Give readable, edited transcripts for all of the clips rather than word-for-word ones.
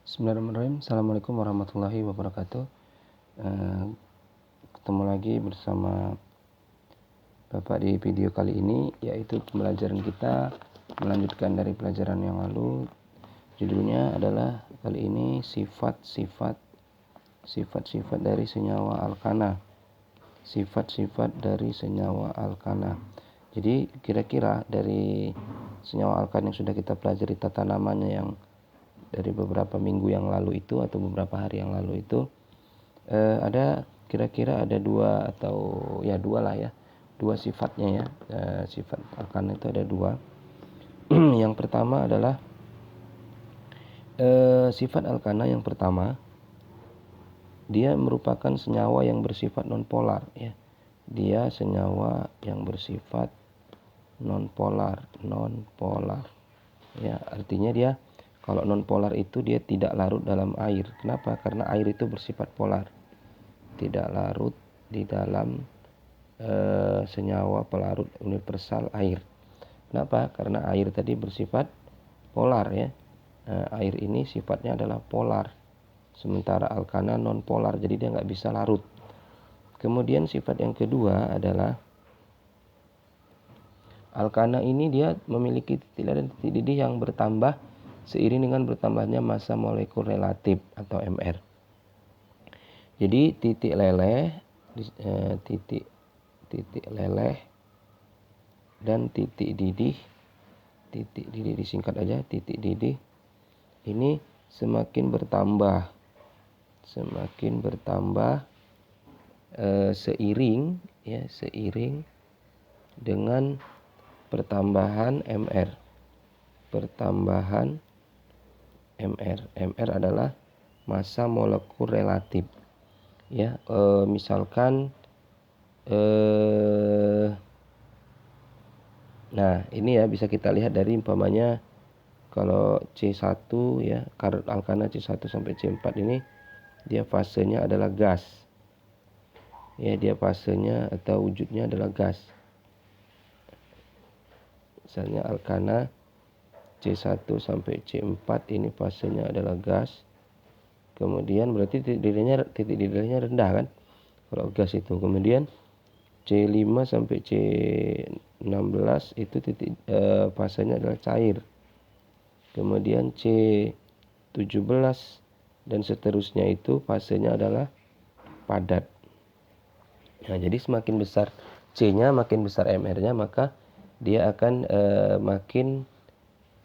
Bismillahirrahmanirrahim. Assalamualaikum warahmatullahi wabarakatuh. Ketemu lagi bersama Bapak di video kali ini, yaitu pembelajaran kita melanjutkan dari pelajaran yang lalu. Judulnya adalah kali ini sifat-sifat dari senyawa alkana. Sifat-sifat dari senyawa alkana. Jadi kira-kira dari senyawa alkana yang sudah kita pelajari tata namanya yang dari beberapa minggu yang lalu itu atau beberapa hari yang lalu itu ada kira-kira ada dua sifatnya ya. Sifat alkana itu ada dua. Yang pertama adalah sifat alkana yang pertama, dia merupakan senyawa yang bersifat nonpolar ya. Dia senyawa yang bersifat nonpolar ya, artinya dia kalau nonpolar itu dia tidak larut dalam air. Kenapa? Karena air itu bersifat polar, tidak larut di dalam senyawa pelarut universal air. Kenapa? Karena air tadi bersifat polar ya. Air ini sifatnya adalah polar, sementara alkana nonpolar, jadi dia nggak bisa larut. Kemudian sifat yang kedua adalah alkana ini dia memiliki titik leleh dan titik didih yang bertambah seiring dengan bertambahnya massa molekul relatif atau MR. Jadi titik leleh dan titik didih disingkat aja, titik didih ini semakin bertambah seiring dengan pertambahan MR. MR adalah massa molekul relatif ya. Misalkan nah ini ya bisa kita lihat dari umpamanya kalau C1 ya, karut alkana C1 sampai C4 ini dia fasenya adalah gas ya, dia fasenya atau wujudnya adalah gas. Misalnya alkana C1 sampai C4 ini fasenya adalah gas. Kemudian berarti titik didihnya rendah kan kalau gas itu. Kemudian C5 sampai C16 itu fasenya adalah cair. Kemudian C17 dan seterusnya itu fasenya adalah padat. Nah, jadi semakin besar C-nya, makin besar MR-nya, maka dia akan makin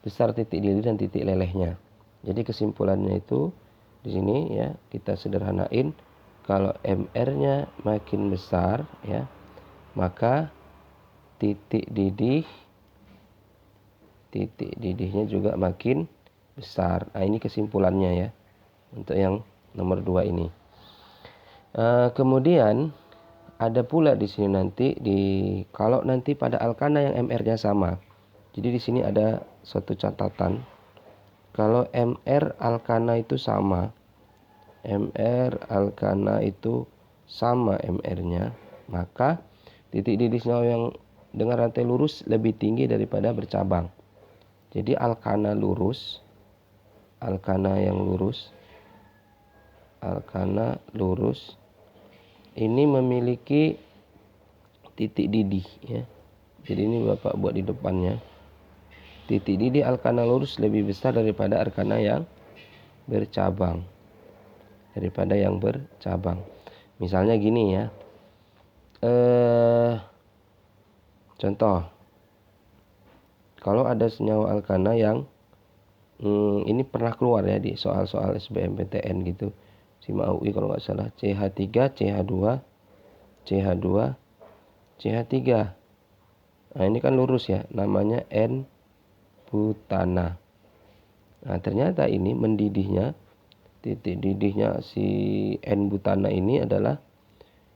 besar titik didih dan titik lelehnya. Jadi kesimpulannya itu di sini ya, kita sederhanain, kalau MR-nya makin besar ya, maka titik didihnya juga makin besar. Nah, ini kesimpulannya ya untuk yang nomor 2 ini. Kemudian ada pula di sini nanti kalau nanti pada alkana yang MR-nya sama. Jadi di sini ada suatu catatan. Kalau MR alkana itu sama, MR-nya, maka titik didih senyawa yang dengan rantai lurus lebih tinggi daripada bercabang. Jadi alkana lurus ini memiliki titik didih ya. Jadi ini Bapak buat di depannya. Titik didih alkana lurus lebih besar daripada alkana yang bercabang. Misalnya gini ya. Contoh. Kalau ada senyawa alkana yang ini pernah keluar ya di soal-soal SBMPTN gitu. SIMA UI kalau nggak salah, CH3, CH2, CH3. Nah, ini kan lurus ya, namanya N-butana. Nah, ternyata ini mendidihnya, titik didihnya si N-butana ini adalah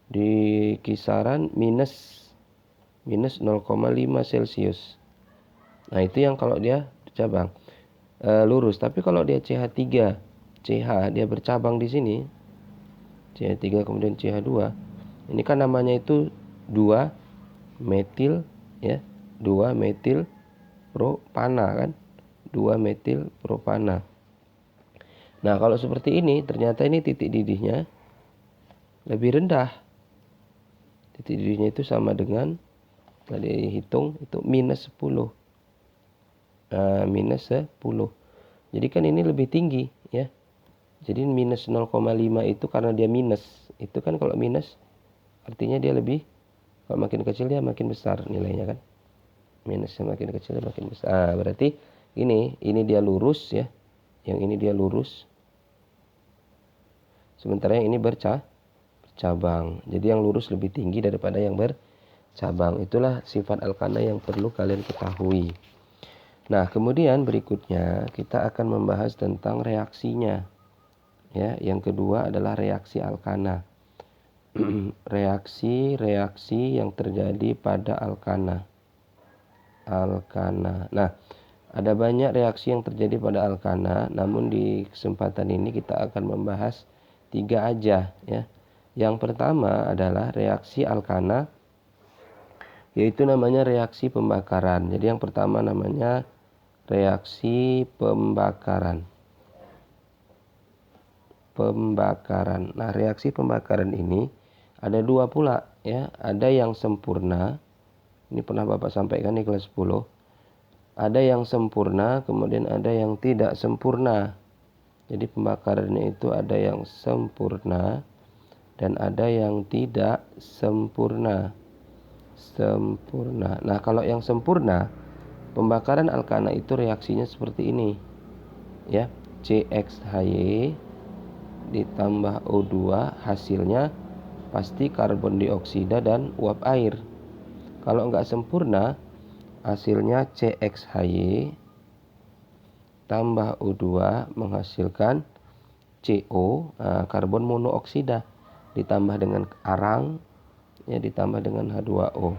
di kisaran minus 0,5 Celcius. Nah, itu yang kalau dia bercabang lurus. Tapi kalau dia CH3, CH dia bercabang di sini, CH3 kemudian CH2, ini kan namanya itu 2 metil ya, 2 metil propana kan, 2 metil propana. Nah, kalau seperti ini, ternyata ini titik didihnya lebih rendah. Titik didihnya itu sama dengan, tadi hitung, itu minus 10. Nah, minus 10. Jadi kan ini lebih tinggi, ya. Jadi minus 0,5 itu karena dia minus. Itu kan kalau minus, artinya dia lebih, kalau makin kecil dia makin besar nilainya kan. Minusnya makin kecil dia makin besar. Berarti ini dia lurus ya. Yang ini dia lurus. Sementara yang ini bercabang. Jadi yang lurus lebih tinggi daripada yang bercabang. Itulah sifat alkana yang perlu kalian ketahui. Nah, kemudian berikutnya kita akan membahas tentang reaksinya. Ya, yang kedua adalah reaksi alkana. Reaksi yang terjadi pada alkana. Nah, ada banyak reaksi yang terjadi pada alkana, namun di kesempatan ini kita akan membahas 3 aja ya. Yang pertama adalah reaksi alkana, yaitu namanya reaksi pembakaran. Jadi yang pertama namanya reaksi pembakaran. Nah, reaksi pembakaran ini ada 2 pula ya. Ada yang sempurna. Ini pernah Bapak sampaikan di kelas 10. Ada yang sempurna, kemudian ada yang tidak sempurna. Jadi pembakarannya itu ada yang sempurna dan ada yang tidak sempurna. Nah, kalau yang sempurna, pembakaran alkana itu reaksinya seperti ini. Ya, CXHY ditambah O2, hasilnya pasti karbon dioksida dan uap air. Kalau enggak sempurna, hasilnya CXHY tambah O2 menghasilkan CO, karbon monooksida, ditambah dengan arang, ya, ditambah dengan H2O.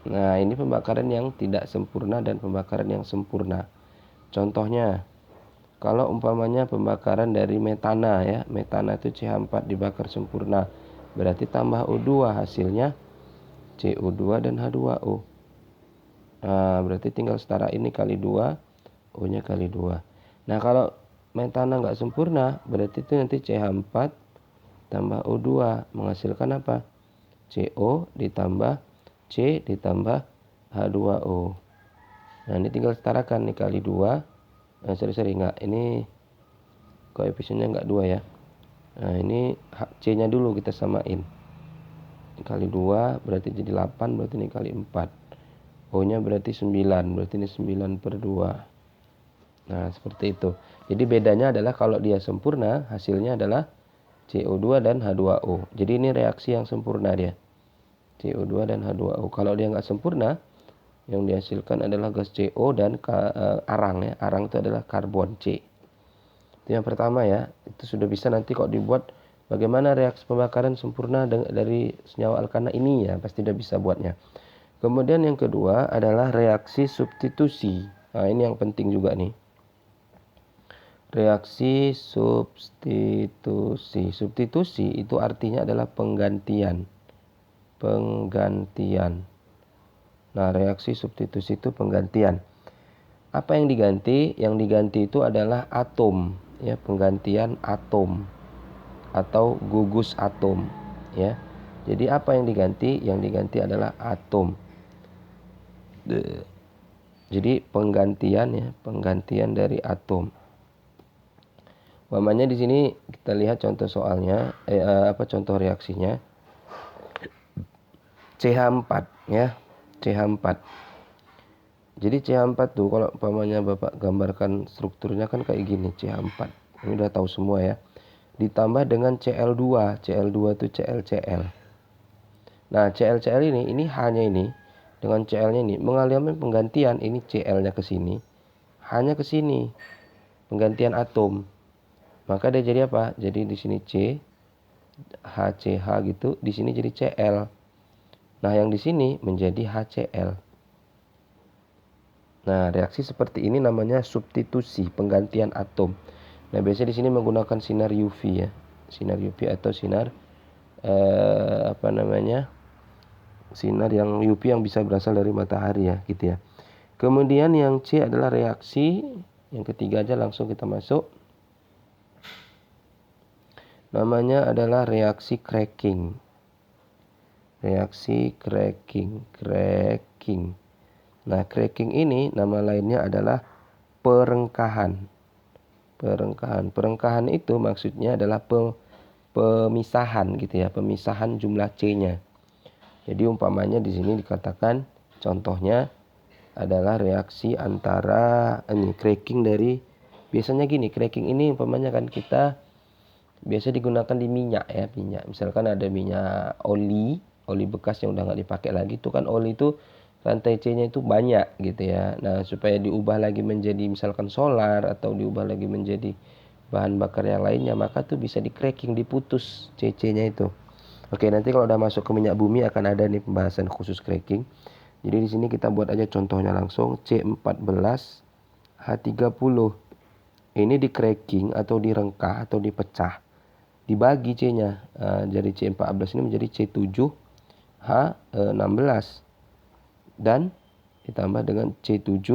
Nah, ini pembakaran yang tidak sempurna dan pembakaran yang sempurna. Contohnya, kalau umpamanya pembakaran dari metana ya, metana itu CH4 dibakar sempurna, berarti tambah O2, hasilnya CO2 dan H2O. Nah, berarti tinggal setara ini kali 2, O-nya kali 2. Nah, kalau metana nggak sempurna, berarti itu nanti CH4 tambah O2 menghasilkan apa? CO ditambah C ditambah H2O. Nah, ini tinggal setarakan nih kali 2. Enggak, ini koefisiennya enggak 2 ya. Nah, ini C-nya dulu kita samain. Kali 2 berarti jadi 8, berarti ini kali 4. O-nya berarti 9, berarti ini 9/2. Nah, seperti itu. Jadi bedanya adalah kalau dia sempurna, hasilnya adalah CO2 dan H2O. Jadi ini reaksi yang sempurna dia. CO2 dan H2O. Kalau dia nggak sempurna, yang dihasilkan adalah gas CO dan arang ya. Arang itu adalah karbon C. Itu yang pertama ya. Itu sudah bisa nanti kok dibuat bagaimana reaksi pembakaran sempurna dari senyawa alkana ini ya. Pasti udah bisa buatnya. Kemudian yang kedua adalah reaksi substitusi. Nah, ini yang penting juga nih. Reaksi substitusi. Substitusi itu artinya adalah penggantian. Nah, reaksi substitusi itu penggantian. Apa yang diganti? Yang diganti itu adalah atom, ya, penggantian atom atau gugus atom, ya. Jadi apa yang diganti? Yang diganti adalah atom. Jadi penggantian dari atom. Umpamanya di sini kita lihat contoh soalnya, contoh reaksinya. CH4 ya, CH4. Jadi CH4 tuh kalau umpamanya Bapak gambarkan strukturnya kan kayak gini, CH4. Ini udah tahu semua ya. Ditambah dengan Cl2. Cl2 itu ClCl. Nah, ClCl ini hanya ini dengan Cl-nya ini mengalami penggantian, ini Cl-nya ke sini. Hanya ke sini. Penggantian atom. Maka dia jadi apa? Jadi di sini C HCH gitu, di sini jadi Cl. Nah, yang di sini menjadi HCl. Nah, reaksi seperti ini namanya substitusi, penggantian atom. Nah, biasanya di sini menggunakan sinar UV ya. Sinar UV atau sinar sinar yang UV yang bisa berasal dari matahari ya, gitu ya. Kemudian yang C adalah reaksi, yang ketiga aja langsung kita masuk. namanya adalah reaksi cracking. Reaksi cracking. Nah, cracking ini nama lainnya adalah perengkahan. Perengkahan itu maksudnya adalah pemisahan gitu ya, pemisahan jumlah C-nya. Jadi umpamanya di sini dikatakan contohnya adalah reaksi antara cracking dari, biasanya gini, cracking ini umpamanya kan kita biasa digunakan di minyak ya, minyak. Misalkan ada minyak oli bekas yang udah nggak dipakai lagi, itu kan oli itu rantai C-nya itu banyak gitu ya. Nah, supaya diubah lagi menjadi misalkan solar atau diubah lagi menjadi bahan bakar yang lainnya, maka tuh bisa di cracking, diputus C-nya itu. Oke, nanti kalau udah masuk ke minyak bumi akan ada nih pembahasan khusus cracking. Jadi di sini kita buat aja contohnya langsung. C14 H30 ini di cracking atau direngkah atau dipecah, dibagi C-nya. Jadi C14 ini menjadi C7 H16 dan ditambah dengan C7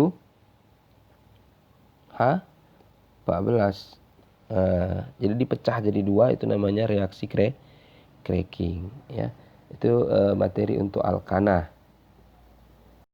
H14. Jadi dipecah jadi dua, itu namanya reaksi cracking ya. Itu materi untuk alkana.